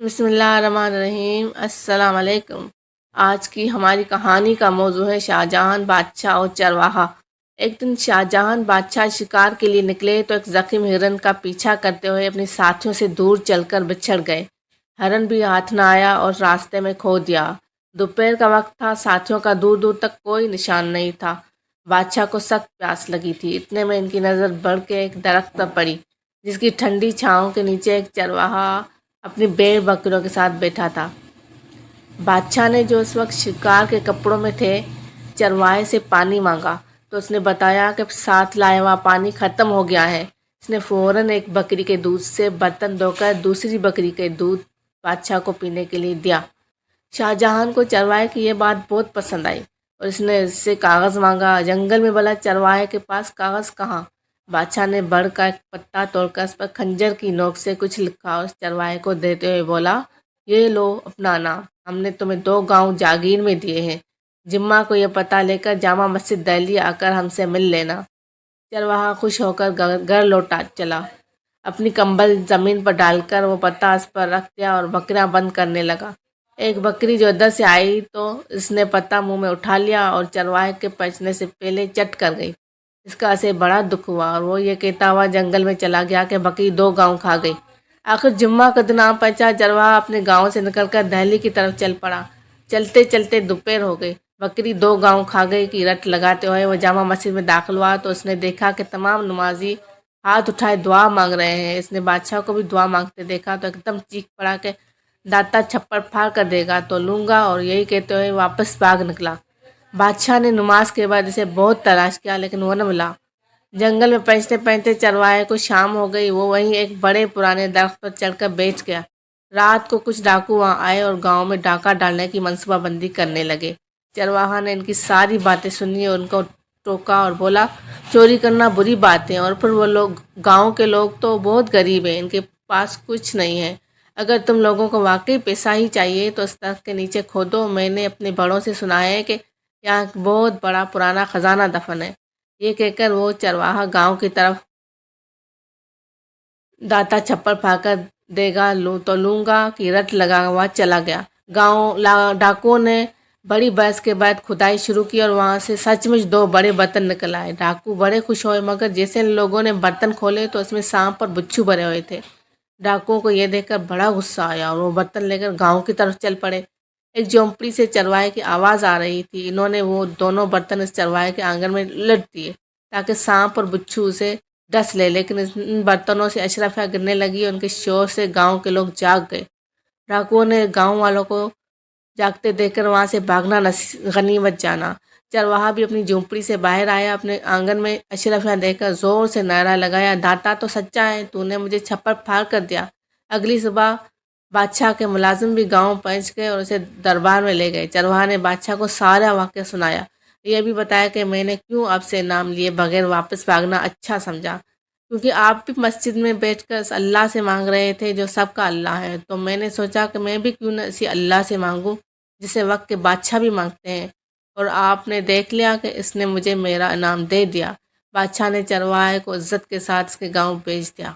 بسم اللہ الرحمن الرحیم۔ السلام علیکم۔ آج کی ہماری کہانی کا موضوع ہے شاہجہاں بادشاہ اور چرواہا۔ ایک دن شاہجہاں بادشاہ شکار کے لیے نکلے تو ایک زخمی ہرن کا پیچھا کرتے ہوئے اپنے ساتھیوں سے دور چل کر بچھڑ گئے۔ ہرن بھی ہاتھ نہ آیا اور راستے میں کھو دیا۔ دوپہر کا وقت تھا، ساتھیوں کا دور دور تک کوئی نشان نہیں تھا۔ بادشاہ کو سخت پیاس لگی تھی۔ اتنے میں ان کی نظر بڑھ کے ایک درخت پر پڑی، جس کی ٹھنڈی چھاؤں کے نیچے ایک چرواہا اپنی بھیڑ بکریوں کے ساتھ بیٹھا تھا۔ بادشاہ نے، جو اس وقت شکار کے کپڑوں میں تھے، چرواہے سے پانی مانگا تو اس نے بتایا کہ ساتھ لائے ہوا پانی ختم ہو گیا ہے۔ اس نے فوراً ایک بکری کے دودھ سے برتن دھو کر دوسری بکری کے دودھ بادشاہ کو پینے کے لیے دیا۔ شاہجہاں کو چرواہے کی یہ بات بہت پسند آئی اور اس سے کاغذ مانگا۔ جنگل میں بلا چرواہے کے پاس کاغذ کہاں؟ بادشاہ نے بڑھ کا ایک پتا توڑ کر اس پر خنجر کی نوک سے کچھ لکھا اور اس چرواہے کو دیتے ہوئے بولا، یہ لو اپنا نام، ہم نے تمہیں 2 گاؤں جاگیر میں دیے ہیں۔ جمعہ کو یہ پتہ لے کر جامع مسجد دہلی آ کر ہم سے مل لینا۔ چرواہا خوش ہو کر گھر لوٹا چلا۔ اپنی کمبل زمین پر ڈال کر وہ پتہ اس پر رکھ دیا اور بکریاں بند کرنے لگا۔ ایک بکری جو ادھر سے آئی تو اس نے پتہ منہ میں اٹھا لیا اور چرواہے کے پہنچنے سے پہلے چٹ کر گئی۔ اس کا اسے بڑا دکھ ہوا اور وہ یہ کہتا ہوا جنگل میں چلا گیا کہ بکری 2 گاؤں کھا گئی۔ آخر جمعہ کا دن آ پہنچا۔ چرواہا اپنے گاؤں سے نکل کر دہلی کی طرف چل پڑا۔ چلتے چلتے دوپہر ہو گئی۔ بکری 2 گاؤں کھا گئی کی رٹ لگاتے ہوئے وہ جامع مسجد میں داخل ہوا تو اس نے دیکھا کہ تمام نمازی ہاتھ اٹھائے دعا مانگ رہے ہیں۔ اس نے بادشاہ کو بھی دعا مانگتے دیکھا تو ایک دم چیخ پڑا کہ داتا چھپڑ پھاڑ کر دے گا تو لوں گا، اور یہی کہتے ہوئے واپس بھاگ نکلا۔ بادشاہ نے نماز کے بعد اسے بہت تلاش کیا لیکن وہ نہ ملا۔ جنگل میں پہنچتے پہنچتے چرواہے کو شام ہو گئی۔ وہ وہیں ایک بڑے پرانے درخت پر چڑھ کر بیٹھ گیا۔ رات کو کچھ ڈاکو وہاں آئے اور گاؤں میں ڈاکہ ڈالنے کی منصوبہ بندی کرنے لگے۔ چرواہا نے ان کی ساری باتیں سنی اور ان کو ٹوکا اور بولا، چوری کرنا بری بات ہے، اور پھر وہ لوگ، گاؤں کے لوگ تو بہت غریب ہیں، ان کے پاس کچھ نہیں ہے۔ اگر تم لوگوں کو واقعی پیسہ ہی چاہیے تو اس درخت کے نیچے کھودو۔ میں نے اپنے بڑوں سے سنا ہے کہ یہاں ایک بہت بڑا پرانا خزانہ دفن ہے۔ یہ کہہ کر وہ چرواہا گاؤں کی طرف داتا چھپڑ پھاڑ کر دے گا تو لوں گا کی رٹ لگا ہوا چلا گیا۔ گاؤں ڈاکوؤں نے بڑی بحث کے بعد کھدائی شروع کی اور وہاں سے سچ مچ 2 بڑے برتن نکل آئے۔ ڈاکو بڑے خوش ہوئے، مگر جیسے ان لوگوں نے برتن کھولے تو اس میں سانپ اور بچھو بھرے ہوئے تھے۔ ڈاکوؤں کو یہ دیکھ کر بڑا غصہ آیا اور وہ برتن لے کر گاؤں کی طرف چل پڑے۔ ایک جھونپڑی سے چرواہے کی آواز آ رہی تھی۔ انہوں نے وہ دونوں برتن اس چرواہے کے آنگن میں الٹ دیے تاکہ سانپ اور بچھو اسے ڈس لے، لیکن ان برتنوں سے اشرفیاں گرنے لگی اور ان کے شور سے گاؤں کے لوگ جاگ گئے۔ ڈاکوؤں نے گاؤں والوں کو جاگتے دیکھ کر وہاں سے بھاگنا غنیمت جانا۔ چرواہا بھی اپنی جھونپڑی سے باہر آیا، اپنے آنگن میں اشرفیاں دیکھ کر زور سے نعرہ لگایا، داتا تو سچا ہے، تو نے مجھے چھپڑ پھاڑ کر دیا۔ اگلی صبح بادشاہ کے ملازم بھی گاؤں پہنچ گئے اور اسے دربار میں لے گئے۔ چرواہا نے بادشاہ کو سارا واقعہ سنایا۔ یہ بھی بتایا کہ میں نے کیوں آپ سے انعام لیے بغیر واپس بھاگنا اچھا سمجھا، کیونکہ آپ بھی مسجد میں بیٹھ کر اس اللہ سے مانگ رہے تھے جو سب کا اللہ ہے، تو میں نے سوچا کہ میں بھی کیوں نہ اسی اللہ سے مانگوں جسے وقت کے بادشاہ بھی مانگتے ہیں، اور آپ نے دیکھ لیا کہ اس نے مجھے میرا انعام دے دیا۔ بادشاہ نے چرواہے کو عزت کے ساتھ اس کے گاؤں بھیج دیا۔